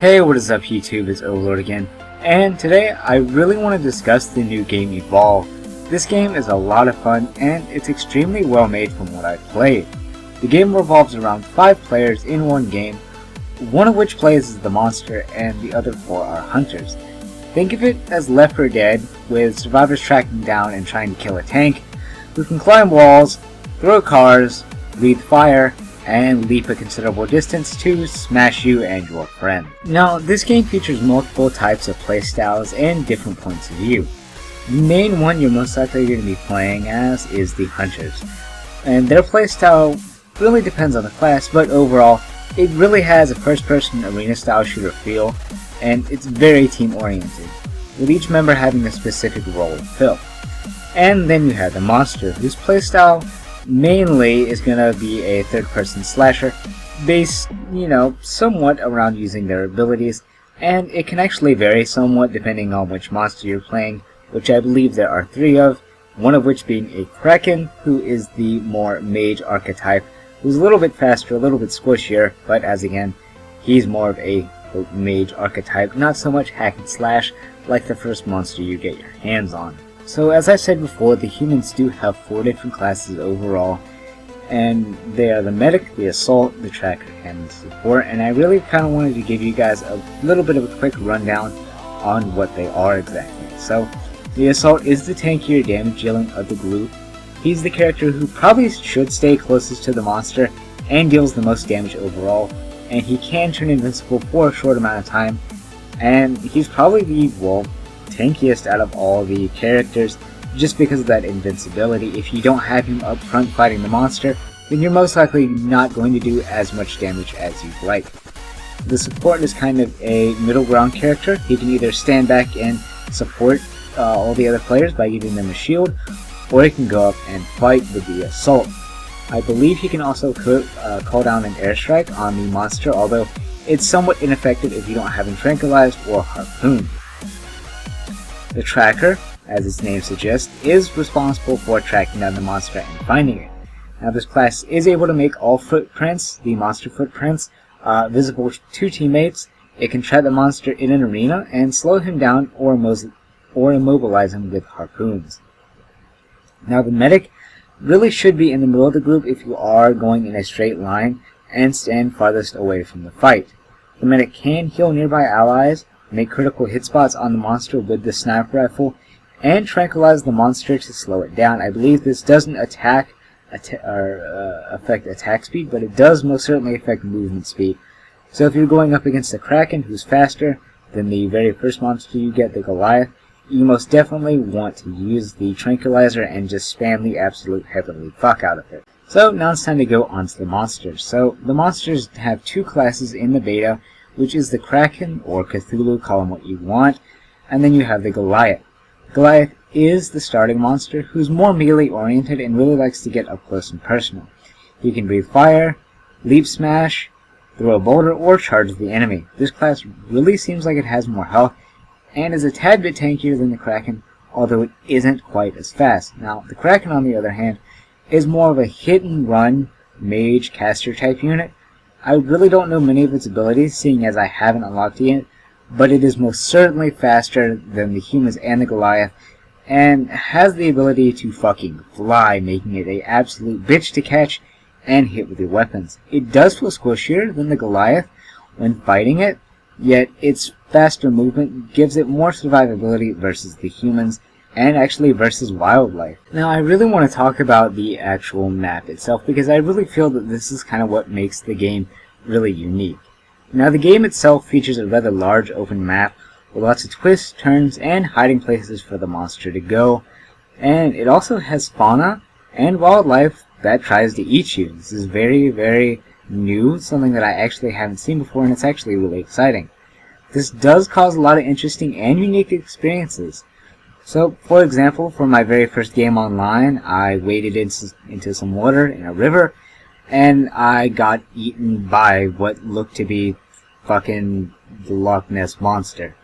Hey, what is up YouTube, it's Overlord again, and today I really want to discuss the new game Evolve. This game is a lot of fun and it's extremely well made from what I've played. The game revolves around 5 players in one game, one of which plays as the monster and the other 4 are hunters. Think of it as Left 4 Dead, with survivors tracking down and trying to kill a tank who can climb walls, throw cars, breathe fire, and leap a considerable distance to smash you and your friend. Now, this game features multiple types of playstyles and different points of view. The main one you're most likely going to be playing as is the Hunters, and their playstyle really depends on the class, but overall it really has a first-person arena-style shooter feel, and it's very team-oriented, with each member having a specific role to fill. And then you have the Monster, whose playstyle mainly is gonna be a third-person slasher based, somewhat around using their abilities, and it can actually vary somewhat depending on which monster you're playing, which I believe there are 3 of, one of which being a Kraken, who is the more mage archetype, who's a little bit faster, a little bit squishier, but as again, he's more of a mage archetype, not so much hack and slash like the first monster you get your hands on. So as I said before, the humans do have 4 different classes overall, and they are the Medic, the Assault, the Tracker, and the Support, and I really kind of wanted to give you guys a little bit of a quick rundown on what they are exactly. So, the Assault is the tankier damage dealing of the group. He's the character who probably should stay closest to the monster and deals the most damage overall, and he can turn invincible for a short amount of time, and he's probably the, tankiest out of all the characters just because of that invincibility. If you don't have him up front fighting the monster, then you're most likely not going to do as much damage as you'd like. The Support is kind of a middle ground character. He can either stand back and support all the other players by giving them a shield, or he can go up and fight with the Assault. I believe he can also call down an airstrike on the monster, although it's somewhat ineffective if you don't have him tranquilized or harpooned. The Tracker, as its name suggests, is responsible for tracking down the monster and finding it. Now, this class is able to make all footprints, the monster footprints, visible to teammates. It can trap the monster in an arena and slow him down or immobilize him with harpoons. Now, the Medic really should be in the middle of the group if you are going in a straight line and stand farthest away from the fight. The Medic can heal nearby allies, make critical hit spots on the monster with the sniper rifle, and tranquilize the monster to slow it down. I believe this doesn't affect attack speed, but it does most certainly affect movement speed. So if you're going up against the Kraken, who's faster than the very first monster you get, the Goliath, you most definitely want to use the tranquilizer and just spam the absolute heavenly fuck out of it. So now it's time to go on to the monsters. So the monsters have 2 classes in the beta, which is the Kraken, or Cthulhu, call him what you want, and then you have the Goliath. Goliath is the starting monster, who's more melee oriented and really likes to get up close and personal. He can breathe fire, leap smash, throw a boulder, or charge the enemy. This class really seems like it has more health, and is a tad bit tankier than the Kraken, although it isn't quite as fast. Now, the Kraken, on the other hand, is more of a hit and run mage caster type unit. I really don't know many of its abilities, seeing as I haven't unlocked it yet, but it is most certainly faster than the humans and the Goliath, and has the ability to fucking fly, making it an absolute bitch to catch and hit with your weapons. It does feel squishier than the Goliath when fighting it, yet its faster movement gives it more survivability versus the humans, and actually versus wildlife. Now, I really want to talk about the actual map itself, because I really feel that this is kind of what makes the game really unique. Now, the game itself features a rather large open map with lots of twists, turns, and hiding places for the monster to go, and it also has fauna and wildlife that tries to eat you. This is very, very new, something that I actually haven't seen before, and it's actually really exciting. This does cause a lot of interesting and unique experiences. So, for example, for my very first game online, I waded into some water in a river, and I got eaten by what looked to be fucking the Loch Ness Monster.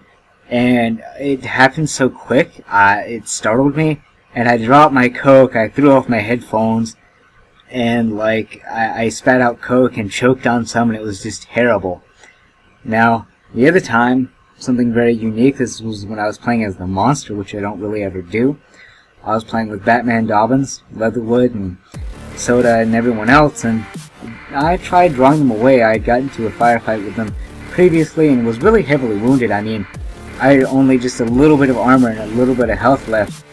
And it happened so quick, it startled me, and I dropped my Coke, I threw off my headphones, and I spat out Coke and choked on some, and it was just terrible. Now, The other time, something very unique, this was when I was playing as the monster, which I don't really ever do. I was playing with Batman Dobbins, Leatherwood, and Soda, and everyone else, and I tried drawing them away. I had got into a firefight with them previously and was really heavily wounded. I mean, I had only just a little bit of armor and a little bit of health left,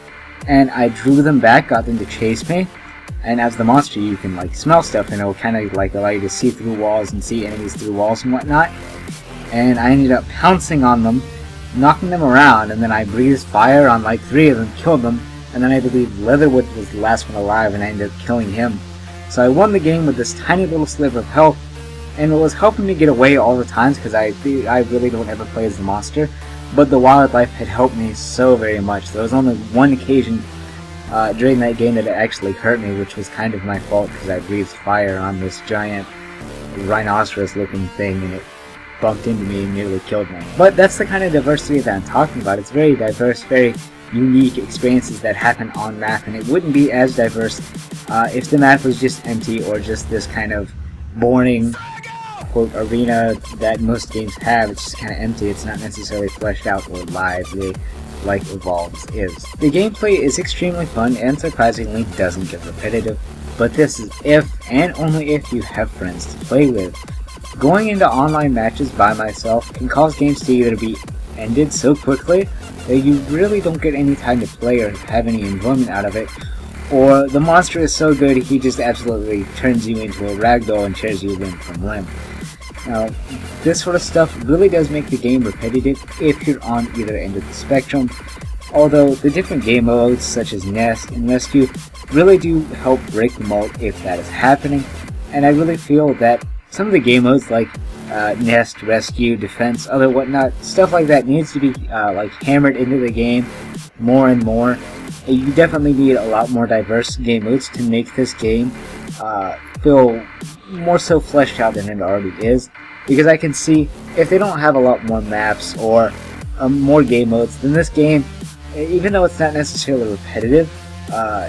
and I drew them back, got them to chase me. And as the monster, you can like smell stuff, and it'll kind of like allow you to see through walls and see enemies through walls and whatnot. And I ended up pouncing on them, knocking them around, and then I breathed fire on like 3 of them, killed them, and then I believe Leatherwood was the last one alive, and I ended up killing him. So I won the game with this tiny little sliver of health, and it was helping me get away all the times because I really don't ever play as the monster. But the wildlife had helped me so very much. There was only one occasion during that game that it actually hurt me, which was kind of my fault because I breathed fire on this giant rhinoceros-looking thing, and it bumped into me and nearly killed me. But that's the kind of diversity that I'm talking about. It's very diverse, very unique experiences that happen on map, and it wouldn't be as diverse if the map was just empty or just this kind of boring quote arena that most games have. It's just kind of empty. It's not necessarily fleshed out or lively like Evolves is. The gameplay is extremely fun and surprisingly doesn't get repetitive, but this is if and only if you have friends to play with. Going into online matches by myself can cause games to either be ended so quickly that you really don't get any time to play or have any enjoyment out of it, or the monster is so good he just absolutely turns you into a ragdoll and tears you limb from limb. Now, this sort of stuff really does make the game repetitive if you're on either end of the spectrum, although the different game modes such as Nest and Rescue really do help break the mold if that is happening, and I really feel that some of the game modes like Nest, Rescue, Defense, other whatnot, stuff like that needs to be like hammered into the game more and more. You definitely need a lot more diverse game modes to make this game feel more so fleshed out than it already is, because I can see if they don't have a lot more maps or more game modes, then this game, even though it's not necessarily repetitive,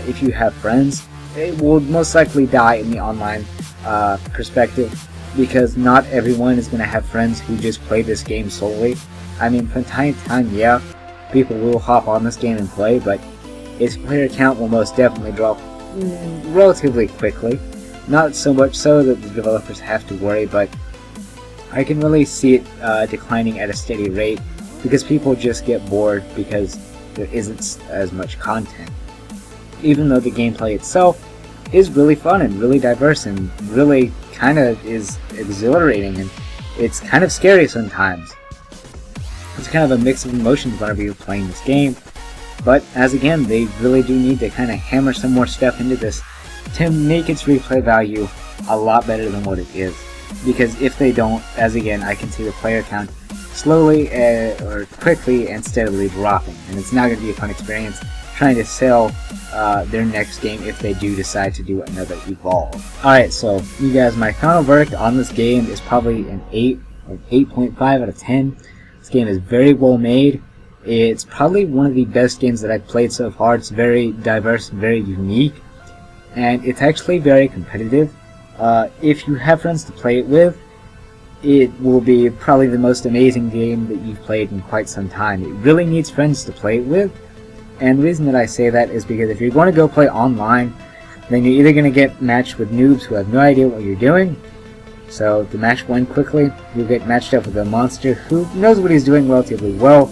if you have friends, it will most likely die in the online perspective, because not everyone is going to have friends who just play this game solely. I mean, from time to time, yeah, people will hop on this game and play, but its player count will most definitely drop relatively quickly. Not so much so that the developers have to worry, but I can really see it declining at a steady rate because people just get bored because there isn't as much content. Even though the gameplay itself is really fun and really diverse and really kind of is exhilarating, and it's kind of scary sometimes. It's kind of a mix of emotions whenever you're playing this game, but as again, they really do need to kind of hammer some more stuff into this to make its replay value a lot better than what it is. Because if they don't, as again, I can see the player count slowly or quickly and steadily dropping, and it's not going to be a fun experience trying to sell their next game if they do decide to do another Evolve. Alright, so you guys, my final verdict on this game is probably an 8 or 8.5 out of 10. This game is very well made. It's probably one of the best games that I've played so far. It's very diverse, very unique, and it's actually very competitive. If you have friends to play it with, it will be probably the most amazing game that you've played in quite some time. It really needs friends to play it with, and the reason that I say that is because if you're going to go play online, then you're either going to get matched with noobs who have no idea what you're doing, so to match one quickly, you'll get matched up with a monster who knows what he's doing relatively well,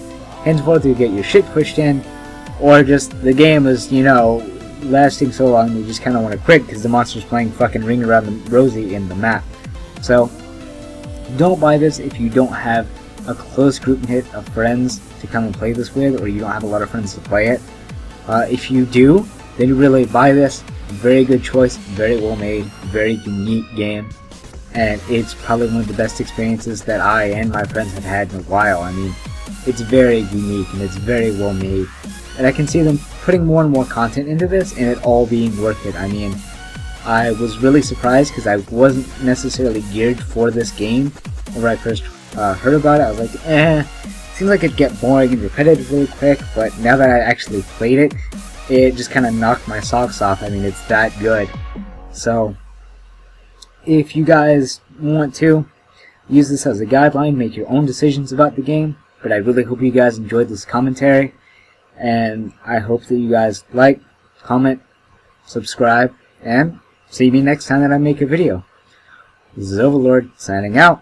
henceforth you get your shit pushed in, or just the game is, you know, lasting so long you just kind of want to quit because the monster's playing fucking Ring Around the Rosie in the map. So don't buy this if you don't have a close group knit of friends to come and play this with, or you don't have a lot of friends to play it. If you do, then really buy this. Very good choice, very well made, very unique game, and it's probably one of the best experiences that I and my friends have had in a while. I mean, it's very unique and it's very well made, and I can see them putting more and more content into this and it all being worth it. I mean, I was really surprised because I wasn't necessarily geared for this game whenever I first heard about it. I was like, seems like it'd get boring and repetitive really quick, but now that I actually played it, it just kind of knocked my socks off. I mean, it's that good. So if you guys want to, Use this as a guideline, make your own decisions about the game, but I really hope you guys enjoyed this commentary, and I hope that you guys like, comment, subscribe, and see me next time that I make a video. This is Overlord, signing out.